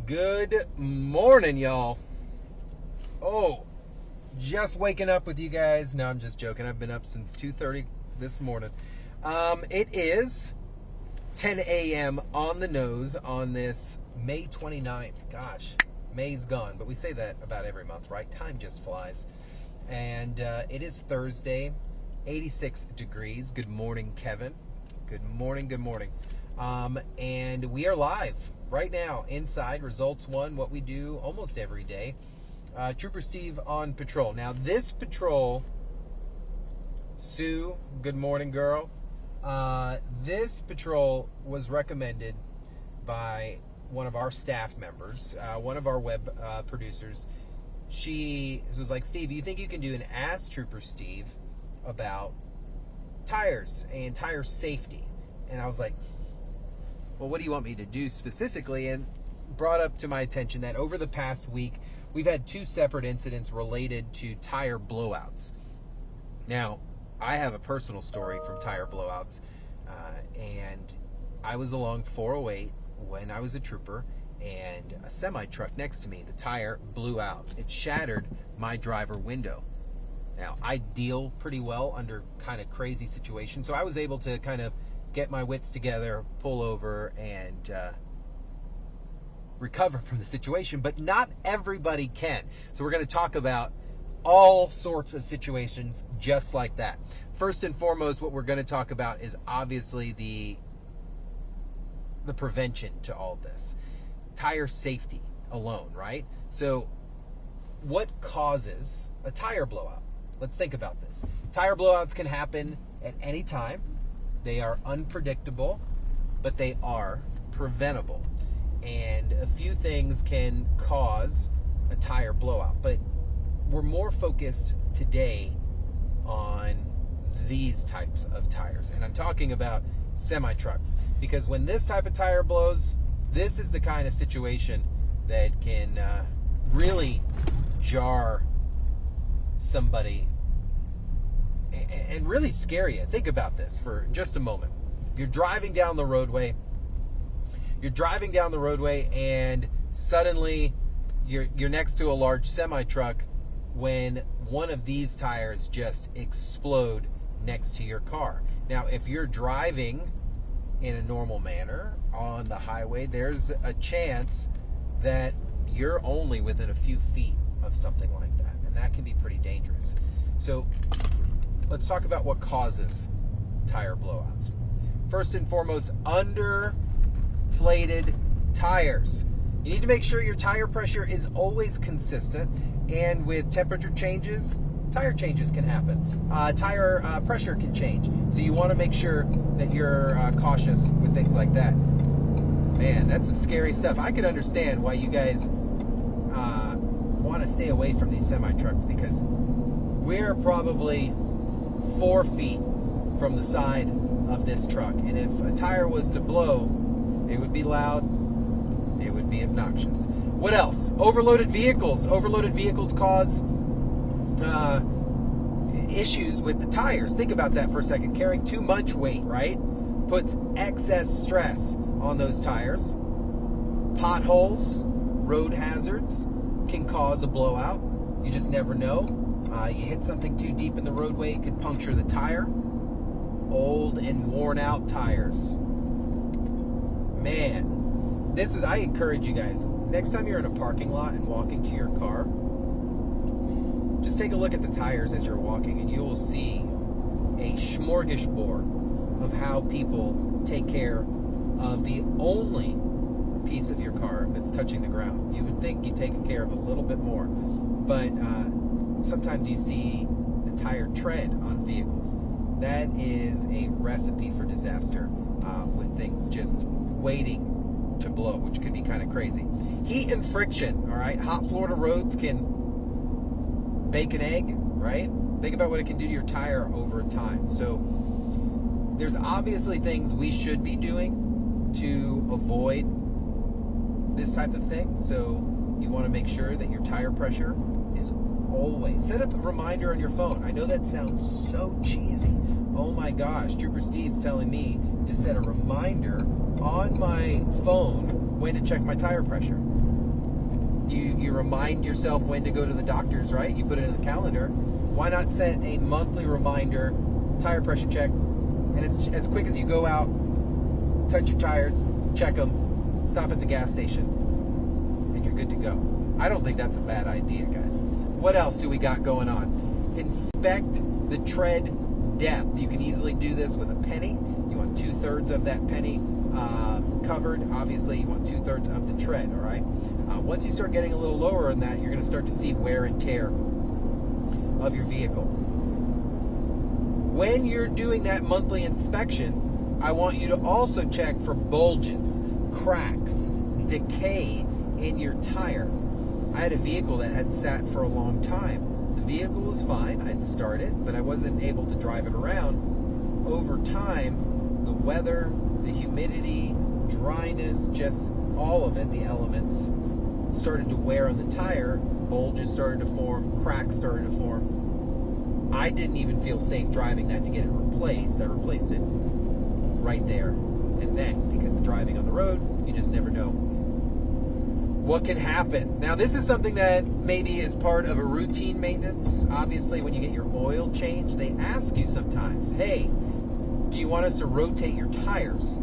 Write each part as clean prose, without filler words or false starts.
Good morning, y'all. Oh, just waking up with you guys. No, I'm just joking. I've been up since 2:30 this morning. It is 10 a.m. on the nose on this May 29th. Gosh, May's gone, but we say that about every month, right? Time just flies. And it is Thursday, 86 degrees. Good morning, Kevin. Good morning, good morning. And we are live right now inside Results One, what we do almost every day. Trooper Steve on patrol. Now, this patrol, Sue, good morning, girl. This patrol was recommended by one of our staff members, one of our web producers. She was like, Steve, you think you can do an Ask Trooper Steve about tires and tire safety? And I was like, well, what do you want me to do specifically? And brought up to my attention that over the past week, we've had two separate incidents related to tire blowouts. Now, I have a personal story from tire blowouts, and I was along 408 when I was a trooper, and a semi-truck next to me, the tire blew out. It shattered my driver window. Now, I deal pretty well under kind of crazy situations, so I was able to kind of get my wits together, pull over, and recover from the situation, but not everybody can. So we're going to talk about all sorts of situations just like that. First and foremost, what we're going to talk about is obviously the prevention to all this. Tire safety alone, right? So what causes a tire blowout? Let's think about this. Tire blowouts can happen at any time. They are unpredictable, but they are preventable. And a few things can cause a tire blowout, but we're more focused today on these types of tires. And I'm talking about semi-trucks, because when this type of tire blows, this is the kind of situation that can really jar somebody and really scare you. Think about this for just a moment. You're driving down the roadway, and suddenly you're next to a large semi-truck when one of these tires just explode next to your car. Now, if you're driving in a normal manner on the highway, there's a chance that you're only within a few feet of something like that, and that can be pretty dangerous. So let's talk about what causes tire blowouts. First and foremost, underflated tires. You need to make sure your tire pressure is always consistent, and with temperature changes, tire changes can happen. Tire pressure can change, so you want to make sure that you're cautious with things like that. Man, that's some scary stuff. I can understand why you guys want to stay away from these semi-trucks, because we're probably 4 feet from the side of this truck, and if a tire was to blow, it would be loud, it would be obnoxious. What else? Overloaded vehicles. Overloaded vehicles cause issues with the tires. Think about that for a second. Carrying too much weight, right, puts excess stress on those tires. Potholes, road hazards can cause a blowout. You just never know. You hit something too deep in the roadway, it could puncture the tire. Old and worn out tires. Man, I encourage you guys, next time you're in a parking lot and walking to your car, just take a look at the tires as you're walking, and you will see a smorgasbord of how people take care of the only piece of your car that's touching the ground. You would think you'd take care of a little bit more, but sometimes you see the tire tread on vehicles. That is a recipe for disaster, with things just waiting to blow, which could be kind of crazy. Heat and friction, all right? Hot Florida roads can bake an egg, right? Think about what it can do to your tire over time. So there's obviously things we should be doing to avoid this type of thing. So you want to make sure that your tire pressure is always. Set up a reminder on your phone. I know that sounds so cheesy. Oh my gosh, Trooper Steve's telling me to set a reminder on my phone when to check my tire pressure. You remind yourself when to go to the doctor's, right? You put it in the calendar. Why not set a monthly reminder, tire pressure check, and it's as quick as you go out, touch your tires, check them, stop at the gas station, and you're good to go. I don't think that's a bad idea, guys. What else do we got going on? Inspect the tread depth. You can easily do this with a penny. You want 2/3 of that penny covered. Obviously, you want 2/3 of the tread, all right? Once you start getting a little lower in that, you're going to start to see wear and tear of your vehicle. When you're doing that monthly inspection, I want you to also check for bulges, cracks, decay in your tire. I had a vehicle that had sat for a long time. The vehicle was fine. I'd start it, but I wasn't able to drive it around. Over time, the weather, the humidity, dryness, just all of it, the elements, started to wear on the tire. Bulges started to form, cracks started to form. I didn't even feel safe driving that to get it replaced. I replaced it right there and then, because driving on the road, you just never know what can happen. Now, this is something that maybe is part of a routine maintenance. Obviously, when you get your oil changed, they ask you sometimes, hey, do you want us to rotate your tires?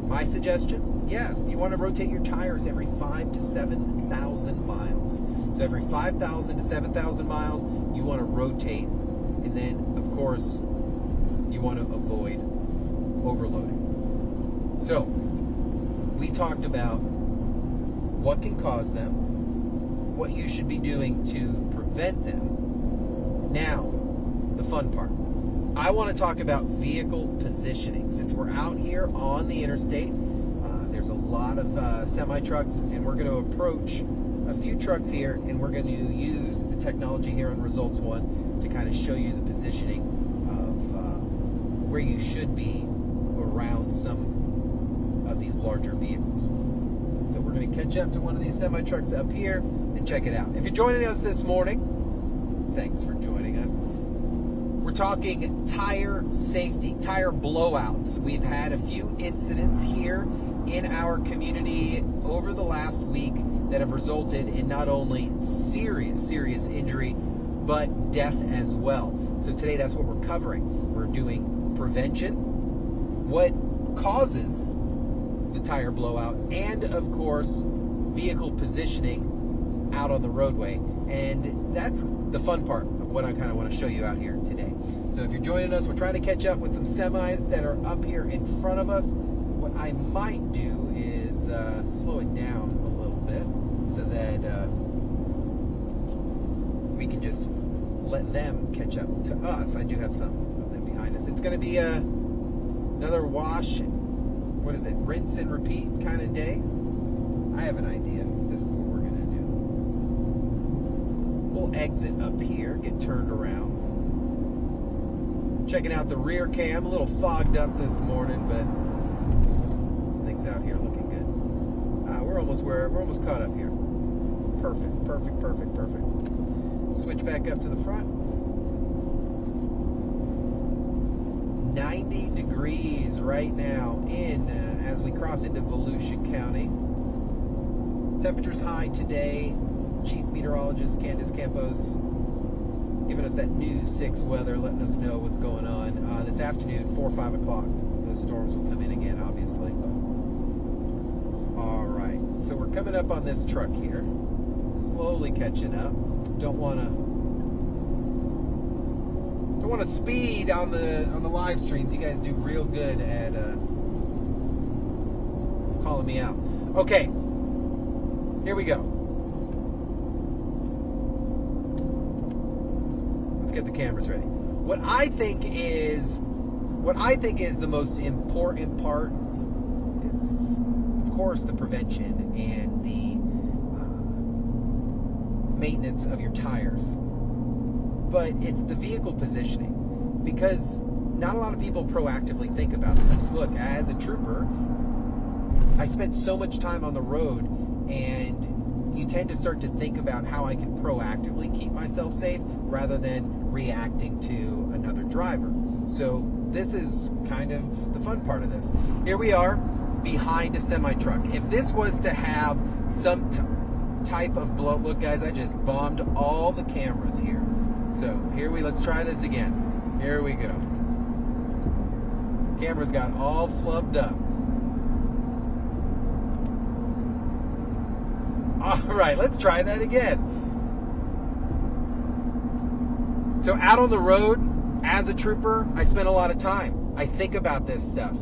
My suggestion, yes, you want to rotate your tires every 5,000 to 7,000 miles. So every 5,000 to 7,000 miles, you want to rotate. And then, of course, you want to avoid overloading. So, we talked about what can cause them, what you should be doing to prevent them. Now, the fun part. I want to talk about vehicle positioning. Since we're out here on the interstate, there's a lot of semi-trucks, and we're going to approach a few trucks here, and we're going to use the technology here on Results One to kind of show you the positioning of where you should be around some of these larger vehicles. So we're going to catch up to one of these semi-trucks up here and check it out. If you're joining us this morning, thanks for joining us. We're talking tire safety, tire blowouts. We've had a few incidents here in our community over the last week that have resulted in not only serious injury, but death as well. So today, that's what we're covering. We're doing prevention, what causes the tire blowout, and of course, vehicle positioning out on the roadway. And that's the fun part of what I kind of want to show you out here today. So if you're joining us, we're trying to catch up with some semis that are up here in front of us. What I might do is slow it down a little bit so that we can just let them catch up to us. I do have some of them behind us. It's going to be another wash, what is it, rinse and repeat kind of day. I have an idea. This is what we're going to do. We'll exit up here, get turned around. Checking out the rear cam, a little fogged up this morning, but things out here looking good. We're almost caught up here. Perfect. Switch back up to the front. 90 degrees right now as we cross into Volusia County. Temperatures high today. Chief Meteorologist Candace Campos giving us that News 6 weather, letting us know what's going on. This afternoon, 4 or 5 o'clock, those storms will come in again, obviously. All right, so we're coming up on this truck here, slowly catching up. Don't want to speed on the live streams. You guys do real good at calling me out. Okay, here we go. Let's get the cameras ready. What I think is the most important part is, of course, the prevention and the maintenance of your tires. But it's the vehicle positioning, because not a lot of people proactively think about this. Look, as a trooper, I spent so much time on the road, and you tend to start to think about how I can proactively keep myself safe rather than reacting to another driver. So this is kind of the fun part of this. Here we are behind a semi-truck. If this was to have some type of blow. Look, guys, I just bombed all the cameras here. So let's try this again. Here we go. Cameras got all flubbed up. All right, let's try that again. So out on the road, as a trooper, I spend a lot of time. I think about this stuff.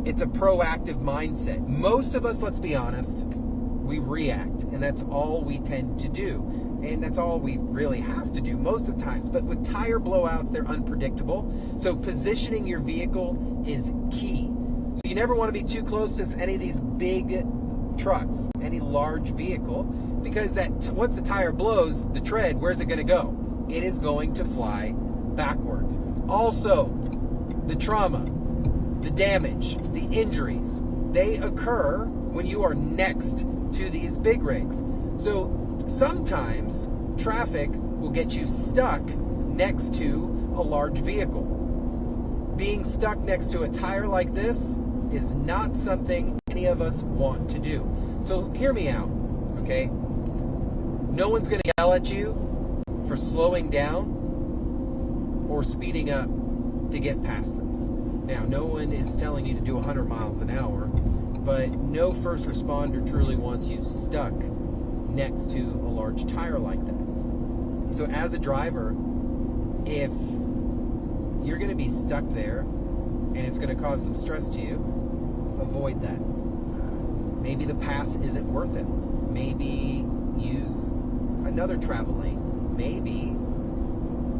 It's a proactive mindset. Most of us, let's be honest, we react, and that's all we tend to do. And that's all we really have to do most of the times. But with tire blowouts, they're unpredictable. So positioning your vehicle is key. So you never want to be too close to any of these big trucks, any large vehicle, because once the tire blows, the tread, where's it going to go? It is going to fly backwards. Also, the trauma, the damage, the injuries, they occur when you are next to these big rigs. So sometimes traffic will get you stuck next to a large vehicle. Being stuck next to a tire like this is not something any of us want to do. So hear me out, okay? No one's going to yell at you for slowing down or speeding up to get past this. Now, no one is telling you to do 100 miles an hour, but no first responder truly wants you stuck next to a large tire like that. So as a driver, if you're going to be stuck there and it's going to cause some stress to you, avoid that. Maybe the pass isn't worth it. Maybe use another travel lane. Maybe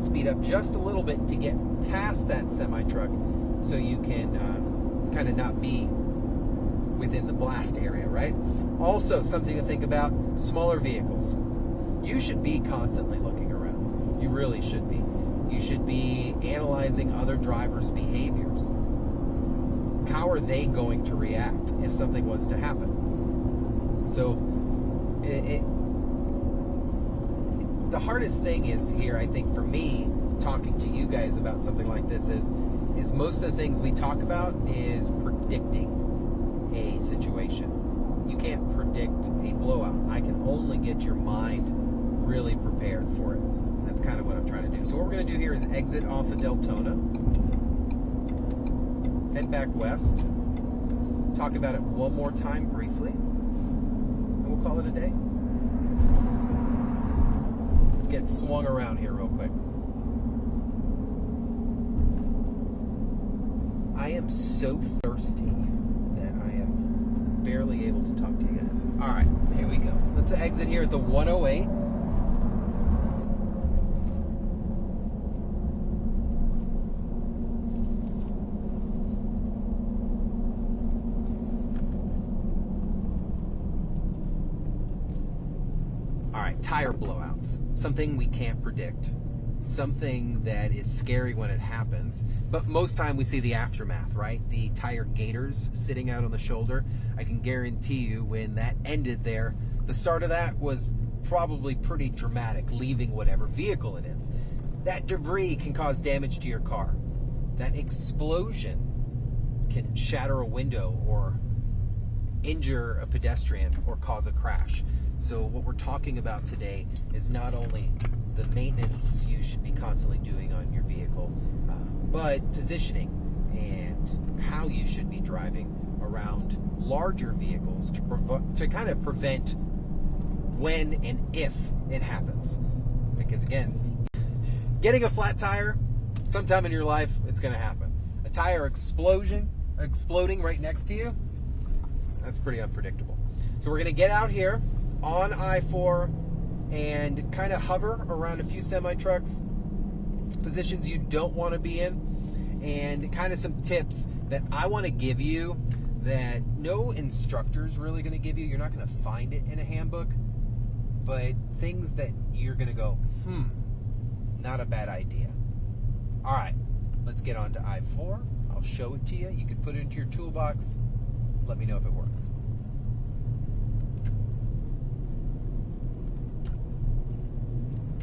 speed up just a little bit to get past that semi-truck so you can kind of not be within the blast area, right? Also, something to think about, smaller vehicles. You should be constantly looking around. You really should be. You should be analyzing other drivers' behaviors. How are they going to react if something was to happen? So, the hardest thing is here, I think, for me, talking to you guys about something like this is most of the things we talk about is predicting a situation. You can't predict a blowout. I can only get your mind really prepared for it. That's kind of what I'm trying to do. So what we're going to do here is exit off of Deltona, head back west, talk about it one more time briefly, and we'll call it a day. Let's get swung around here real quick. I am so thirsty that I am barely able to talk to you guys. All right, here we go. Let's exit here at the 108. All right, tire blowouts. Something we can't predict. Something that is scary when it happens, but most time we see the aftermath, right? The tire gators sitting out on the shoulder. I can guarantee you when that ended there, the start of that was probably pretty dramatic, leaving whatever vehicle it is. That debris can cause damage to your car. That explosion can shatter a window or injure a pedestrian or cause a crash. So what we're talking about today is not only the maintenance you should be constantly doing on your vehicle, but positioning and how you should be driving around larger vehicles to kind of prevent when and if it happens. Because again, getting a flat tire, sometime in your life, it's going to happen. A tire exploding right next to you, that's pretty unpredictable. So we're going to get out here on I-4 and kind of hover around a few semi-trucks, positions you don't want to be in, and kind of some tips that I want to give you that no instructor's really going to give you. You're not going to find it in a handbook, but things that you're going to go, not a bad idea. All right, let's get on to I-4. I'll show it to you. You can put it into your toolbox. Let me know if it works.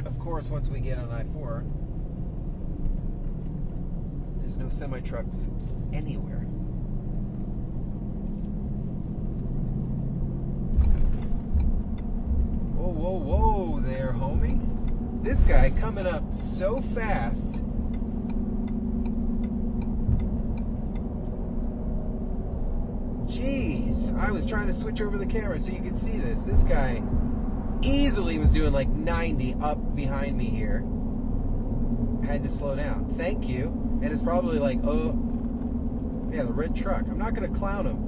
Of course, once we get on I-4, there's no semi-trucks anywhere. whoa, whoa there, homie. This guy coming up so fast. Jeez, I was trying to switch over the camera so you could see this. This guy easily was doing like 90 up behind me here. Had to slow down. Thank you. And it's probably like, oh, yeah, the red truck. I'm not going to clown him,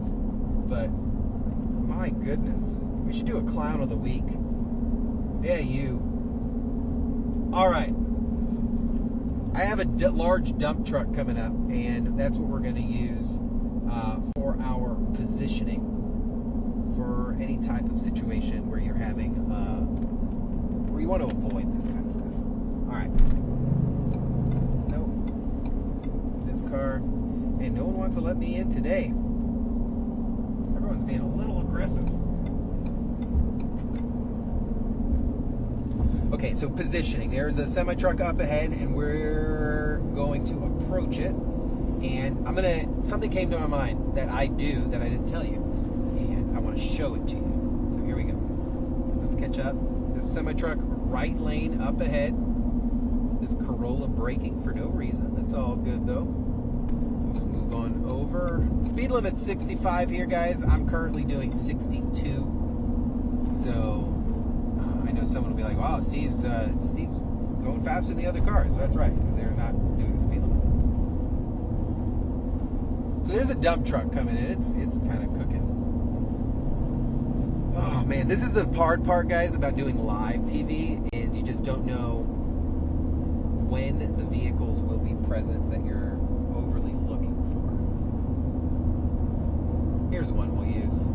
but my goodness. We should do a clown of the week. Yeah, you. All right. I have a large dump truck coming up, and that's what we're going to use for our positioning for any type of situation where you're having, where you want to avoid this kind of stuff. All right. Nope. This car, and no one wants to let me in today. Everyone's being a little aggressive. Okay, so positioning. There's a semi-truck up ahead, and we're going to approach it. And something came to my mind that I do that I didn't tell you. And I want to show it to you. So here we go. Let's catch up. This semi-truck right lane up ahead. This Corolla braking for no reason. That's all good though. Let's move on over. Speed limit's 65 here, guys. I'm currently doing 62. So I know someone will be like, wow, Steve's going faster than the other cars. So that's right, because they're not doing the speed limit. So there's a dump truck coming in. It's kind of cooking. Oh man, this is the hard part, guys, about doing live TV, is you just don't know when the vehicles will be present that you're overly looking for. Here's one we'll use.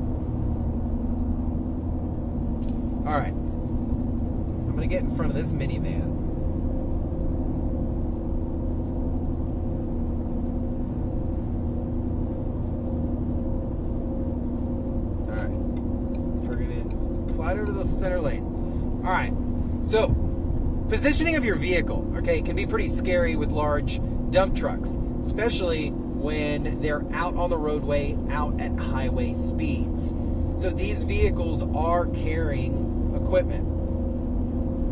All right. I'm going to get in front of this minivan. All right. So we're going to slide over to the center lane. All right. So, positioning of your vehicle, okay, can be pretty scary with large dump trucks, especially when they're out on the roadway, out at highway speeds. So these vehicles are carrying equipment.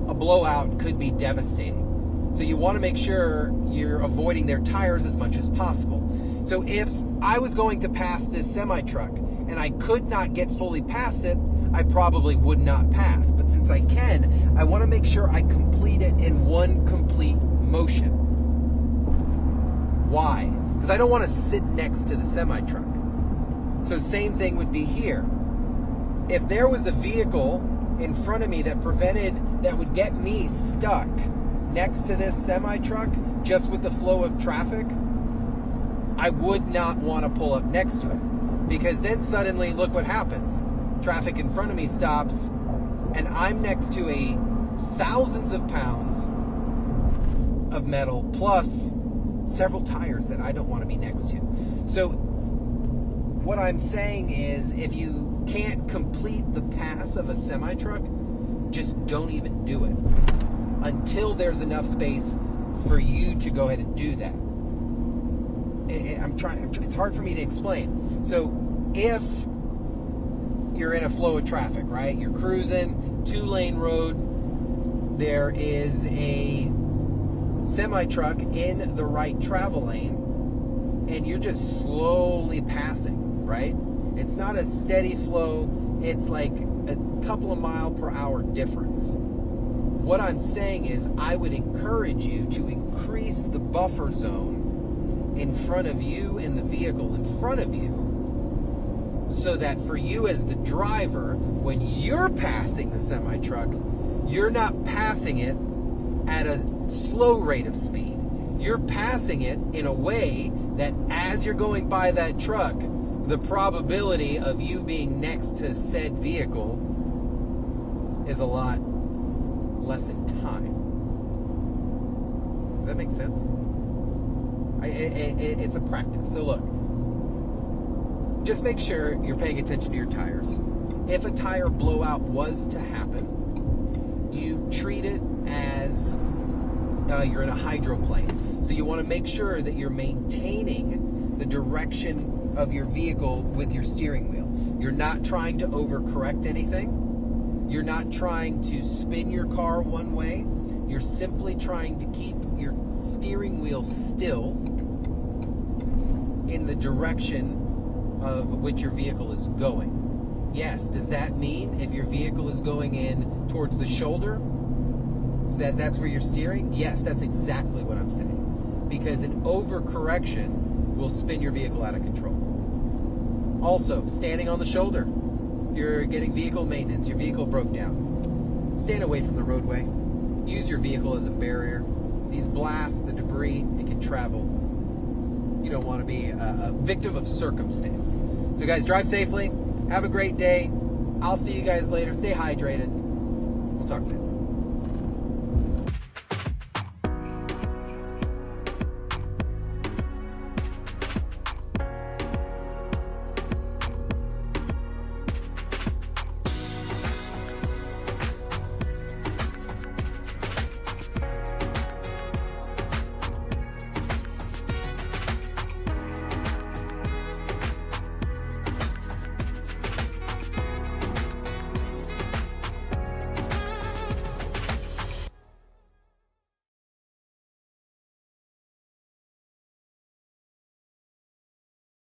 A blowout could be devastating. So you want to make sure you're avoiding their tires as much as possible. So if I was going to pass this semi-truck and I could not get fully past it, I probably would not pass. But since I can, I want to make sure I complete it in one complete motion. Why? Because I don't want to sit next to the semi-truck. So same thing would be here. If there was a vehicle in front of me that would get me stuck next to this semi-truck just with the flow of traffic, I would not want to pull up next to it. Because then suddenly, look what happens. Traffic in front of me stops, and I'm next to a thousands of pounds of metal plus several tires that I don't want to be next to. So what I'm saying is, if you can't complete the pass of a semi-truck, just don't even do it until there's enough space for you to go ahead and do that. It's hard for me to explain. So if you're in a flow of traffic, right? You're cruising, 2-lane road, there is a semi-truck in the right travel lane, and you're just slowly passing, right? It's not a steady flow, it's like a couple of mile per hour difference. What I'm saying is, I would encourage you to increase the buffer zone in front of you and the vehicle in front of you, so that for you as the driver, when you're passing the semi-truck, you're not passing it at a slow rate of speed. You're passing it in a way that as you're going by that truck, the probability of you being next to said vehicle is a lot less in time. Does that make sense? It's a practice. So look, just make sure you're paying attention to your tires. If a tire blowout was to happen, you treat it as you're in a hydroplane. So you want to make sure that you're maintaining the direction of your vehicle with your steering wheel. You're not trying to overcorrect anything. You're not trying to spin your car one way. You're simply trying to keep your steering wheel still in the direction of which your vehicle is going. Yes, does that mean if your vehicle is going in towards the shoulder, that's where you're steering? Yes, that's exactly what I'm saying. Because an overcorrection will spin your vehicle out of control. Also, standing on the shoulder. You're getting vehicle maintenance, your vehicle broke down. Stand away from the roadway. Use your vehicle as a barrier. These blasts, the debris, it can travel. You don't want to be a victim of circumstance. So guys, drive safely. Have a great day. I'll see you guys later. Stay hydrated. We'll talk soon.